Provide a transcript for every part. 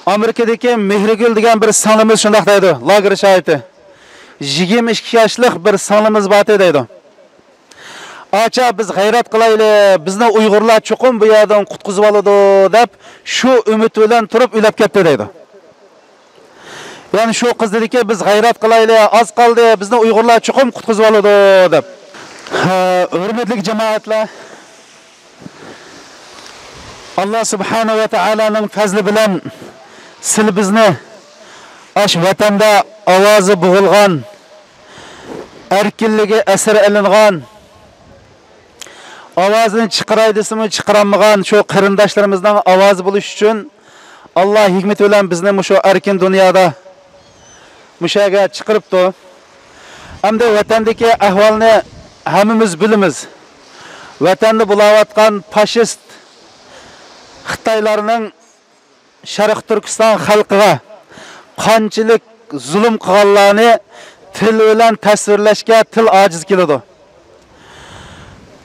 Amerikadagi Mehrigul degan bir singlimiz shunday deydi, lager shohidi. 22 yoshlik bir singlimiz bor deydi. Acha biz g'ayrat qilaylik, bizni Uyg'urlar chuqur bu yerdan qutqizib oladi deb shu umid bilan turib ulab ketdi deydi. Yani shu qiz dediki biz g'ayrat qilaylik, az qoldi, bizni Uyg'urlar chuqur qutqizib oladi deb. Hurmatli jamoatlar, Allah subhanahu va taolaning fazli bilan siz bizni ash vatanda ovozi bo'g'ilgan, erkinligi asir ilingan, ovozini chiqaray desimi chiqarammagan shu qarindoshlarimizning ovozi bo'lish uchun Allah hikmat bilan bizni shu erkin dunyoda mushaga chiqiribdi. Hamda vatandagi ahvolni hammamiz bilamiz. Vatanda bo'layotgan fashist Xitoylarning Sharq Turkiston xalqiga qanchalik zulm qilganlarni til bilan tasvirlashga til ojiz keladi.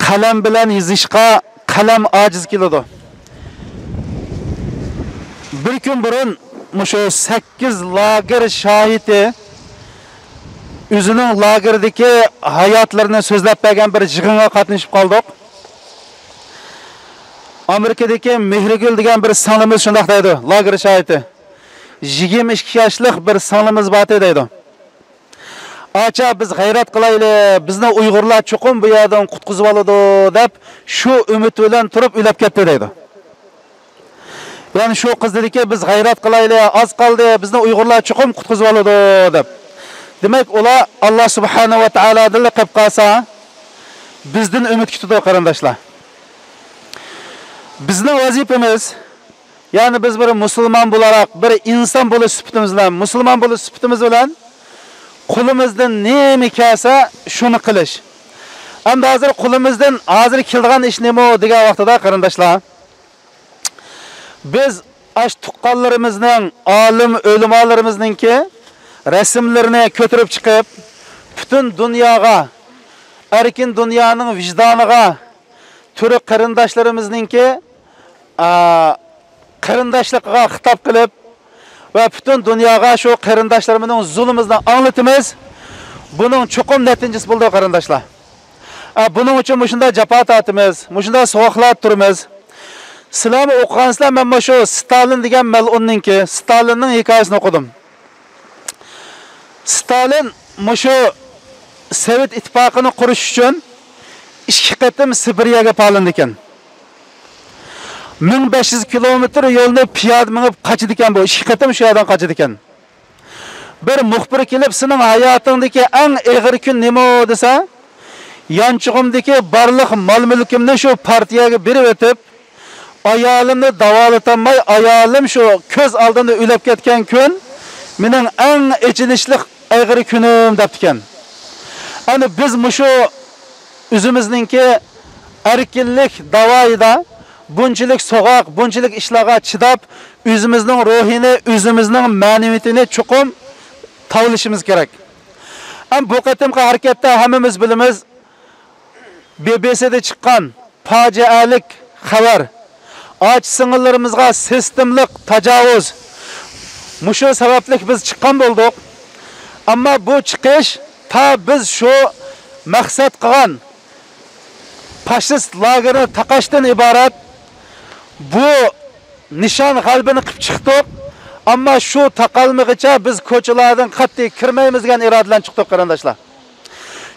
Qalam bilan yozishga qalam ojiz keladi. Bir kun burun shu 8 lager shohidi o'zining lagerdagi hayotlarini so'zlab bergan bir yig'inga qatnashib qoldik. Amerikadagi Mehrigul degan bir singlimiz shunday deydi, lager shohidi. 22 yoshlik bir singlimiz bor deydi. Acha biz g'ayrat qilaylik, bizni Uyg'urlar chuqur bu yerdan qutqizib oladi deb shu umid bilan turib ulab ketdi deydi. Yani shu qiz dediki biz g'ayrat qilaylik, az qoldi, bizni Uyg'urlar chuqur qutqizib oladi deb. Demak, ular Allah subhanahu va taoladan qilib qolsa, bizdan umid kutadi qarindoshlar. Bizning vazifamiz, yani biz bir musulmon bo'larak, bir inson bo'lish sifatimiz bilan, musulmon bo'lish sifatimiz bilan qo'limizdan nima kelsa shuni qilish. Endi hozir qo'limizdan hozir kelgan ish nima degan vaqtida qarindoshlar, biz ash tuqqanlarimizning, olim o'limolarimizninki rasmlarini ko'tarib chiqib, butun dunyoga, erkin dunyoning vijdoniga, turi qarindoshlarimizninki qarindoshligiga xitob qilib va butun dunyoga shu qarindoshlarimizning zulmimizni anglatamiz. Buning chuqur natijasi bo'ldi qarindoshlar. Buning uchun shunda jafo tortamiz, shunda sovuqlar turamiz. Sizlar o'qigansizlar, men shu Stalin degan mal'unninki, Stalinning hikoyasini o'qidim. Stalin shu Sovet ittifoqini qurish uchun 2 qatim Sibiriyaga palindi ekan. 1500 kilometr yo'lni piyoda minib qochdi ekan, bu 2 qatim shu yerdan qochdi ekan. Bir muxbir kelib, "Sening hayotingdagi eng og'ir kun nima?" desa, "Yanchig'imdagi barliq mol-mulkimni shu partiyaga berib o'tib, ayolimni davolatolmay, ayolim shu ko'z oldimda o'lib ketgan kun mening eng ichinishli og'ir kunim" deb ekan. Ana biz shu o'zimizningki erkinlik davoida bunchilik so'g'oq, bunchilik ishlarga chidab, o'zimizning ruhini, o'zimizning ma'naviyatini chuqur tavlishimiz kerak. Ham bu qatimqi harakatda hammamiz bilamiz, BBC'da chiqqan fojialik xabar, och singillarimizga sistemlik tajovuz. Mushu sababli biz chiqqan bo'ldik. Ammo bu chiqish ta biz shu maqsad qilgan fashist lagerini taqashdan iborat. Bu nishon qalbini qilib chiqdik. Ammo shu taqalmig'icha biz ko'chalardan qat'iy kirmaymiz degan iroda bilan chiqdik qarindoshlar.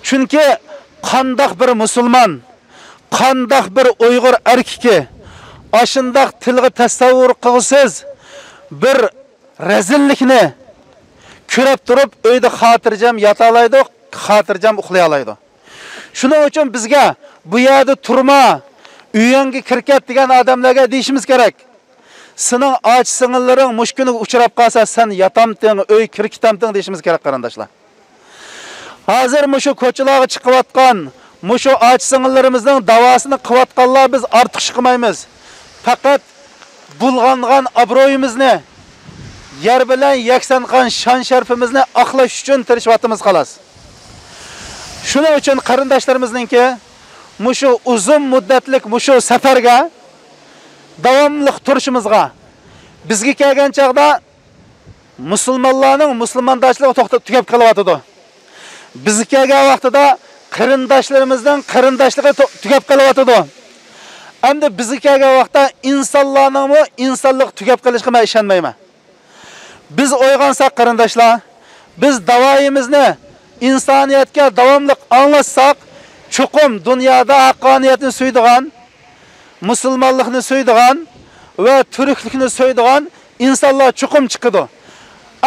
Chunki qandoq bir musulmon, qandoq bir Uyg'ur erkiki ashundaq tilga tasavvur qilsiz bir razillikni ko'rib turib uyda xotirjam yotalaydi, xotirjam uxlay oladi. Shuning uchun bizga bu yerda turma, uyingga kirkat degan odamlarga deyishimiz kerak. Sening och singillaring mushkuni uchrab qolsa, sen yotamding, uy kirkitamding deyishimiz kerak qarindoshlar. Hozir shu ko'chalarga chiqayotgan, shu och singillarimizning davosini qilayotganlar biz ortiq chiqmaymiz. Faqat bulg'angan obro'yimizni, yer bilan yaksangan shon sharfimizni oqlash uchun tirishyapmiz xolos. Shuning uchun qarindoshlarimizninki shu uzun muddatlik shu safarga davomli turishimizga, bizga kelgan chaqda musulmonlarning musulmondoshlig'i to'xtab tugab qolyapti. Bizga kelgan vaqtida qarindoshlarimizning qarindoshligi tugab qolyapti. Endi bizga kelgan vaqtda insonlarning insonlik tugab qolishiga men ishonmayman. Biz o'ygansak qarindoshlar, biz davoyimizni insoniyatga davomli anglatsak, chuqum dunyoda haqqoniyatni suydigan, musulmonlikni suydigan va turklikni suydigan insonlar chuqum chiqadi.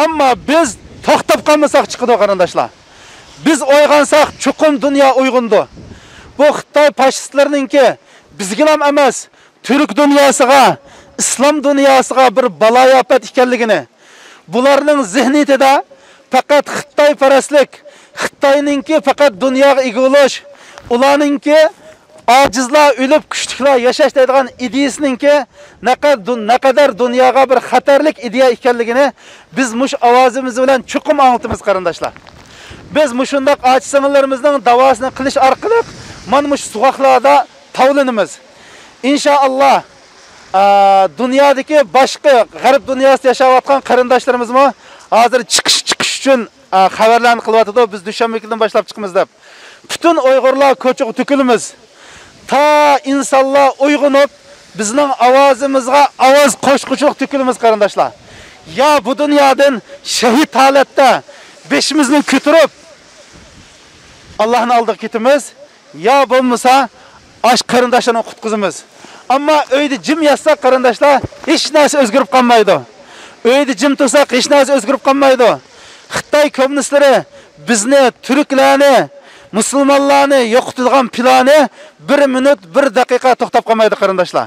Ammo biz to'xtab qolmasak chiqadi qarindoshlar. Biz o'ygansak chuqum dunyo uyg'undi. Bu Xitoy fashistlarininki bizga ham emas, Türk dunyosiga, islom dunyosiga bir baloyofat ekanligini, bularning zihniyatida faqat Xitoy parastlik, Xitoyninki faqat dunyoga ega bo'lish, ularninki ojizlar o'lib kuchliklar yashash deydigan ideyasininki naqadar dunyoga bir xatarlik ideya ekanligini biz mush ovozimiz bilan chuqum anglitimiz qarindoshlar. Biz mushundaq ojiz-sing'illarimizning davosini qilish orqali mana mush suvoqlarda tavlanamiz. İnşallah dünyadaki başka g'arb dunyosida yashayotgan qarindoshlarimiz mo hozir chiqish uchun xabarlarni qilyapti. Biz dushanba kunidan boshlab chiqamiz deb. Bütün Uyg'urlar ko'chaga to'kilamiz. Ta insonlar uyg'onib bizning ovozimizga ovoz qo'shquchilik to'kilamiz qarindoshlar. Ya bu dunyodan shahid holatda beshimizni ko'tarib Allohning oldiga ketamiz, ya bo'lmasa ash qarindoshlarni qutqizamiz. Ammo uyda jim yatsak qarindoshlar hech narsa o'zgarib qolmaydi. Uyda jim tursak hech narsa o'zgarib qolmaydi. Xitoy kommunistlari bizni turklarni, musulmonlarni yo'qotadigan plani 1 minut 1 daqiqa to'xtab qolmaydi qarindoshlar.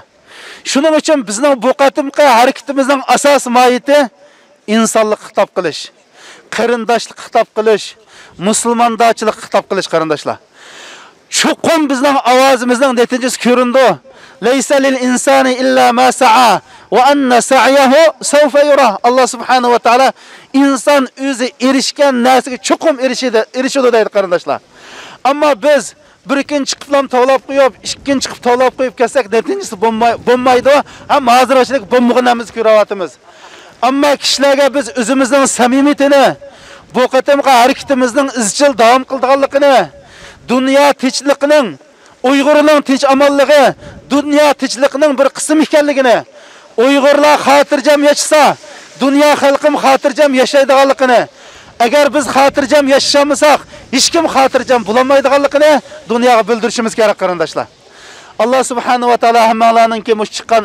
Shuning uchun bizning bu qatimqi harakatimizning asos mohiyati insonlik xitob qilish, qarindoshlik xitob qilish, musulmondochilik xitob qilish qarindoshlar. Chuqum bizning ovozimizning natijasi ko'rindi. Laysa lil insani illa ma sa'a va anna sa'yahu sawfa yura. Alloh subhanahu va taolo inson o'zi erishgan narsaga chuqum erishadi deydi qarindoshlar. Ammo biz bir kun chiqib tovlab qo'yib, ikkinchi chiqib tovlab qo'yib kelsak, natijasi bo'lmaydi. Ham hozirchilik bo'lmaganimiz ko'ryapmiz. Ammo kishilarga biz o'zimizning samimiyatini, bu qatimqi harakatimizning izchil davom qilganligini, dünya tinchligining, Uyg'urlarning tinch amolligi, dunyo tinchligining bir qismi ekanligini, Uyg'urlar xotirjam yashasa, dunyo xalqim xotirjam yashaydiganligini, agar biz xotirjam yashashamasak, hech kim xotirjam bo'lmaydiganligini dunyoga bildirishimiz kerak qarindoshlar. Alloh subhanahu va taolo hammalarning kim chiqqan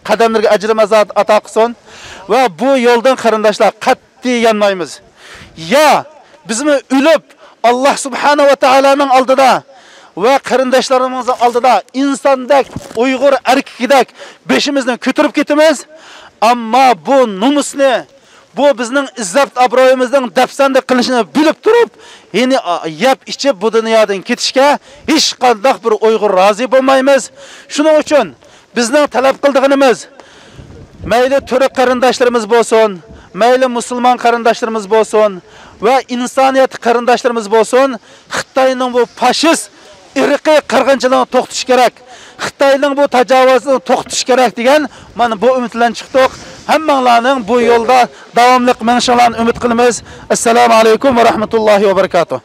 qadamlarga ajrimaz ato qilsin va bu yo'ldan qarindoshlar qat'iy yanmaymiz. Ya bizmi o'lib Allah subhanahu va taolaning oldida va qarindoshlarimizning oldida insondak, Uyg'ur erkakidek beshimizni ko'tarib ketamiz. Ammo bu nomusni, bu bizning izzat obro'yimizning dafsanda qilishini bilib turib, yeni yap ichib bu dunyodan ketishga hech qanday bir Uyg'ur rozi bo'lmaymiz. Shuning uchun bizning talab qilganimiz mayli turk qarindoshlarimiz bo'lsin, mayli musulmon qarindoshlarimiz bo'lsin va insoniyat qarindoshlarimiz bo'lsin, Xitoyning bu fashist irqiy qirg'inchiligini to'xtatish kerak. Xitoyning bu tajovuzini to'xtatish kerak degan mana bu umid bilan chiqdik. Hammanglarning bu yo'lda davomli minishinglarni umid qilamiz. Assalomu alaykum va rahmatullohi va barakatuh.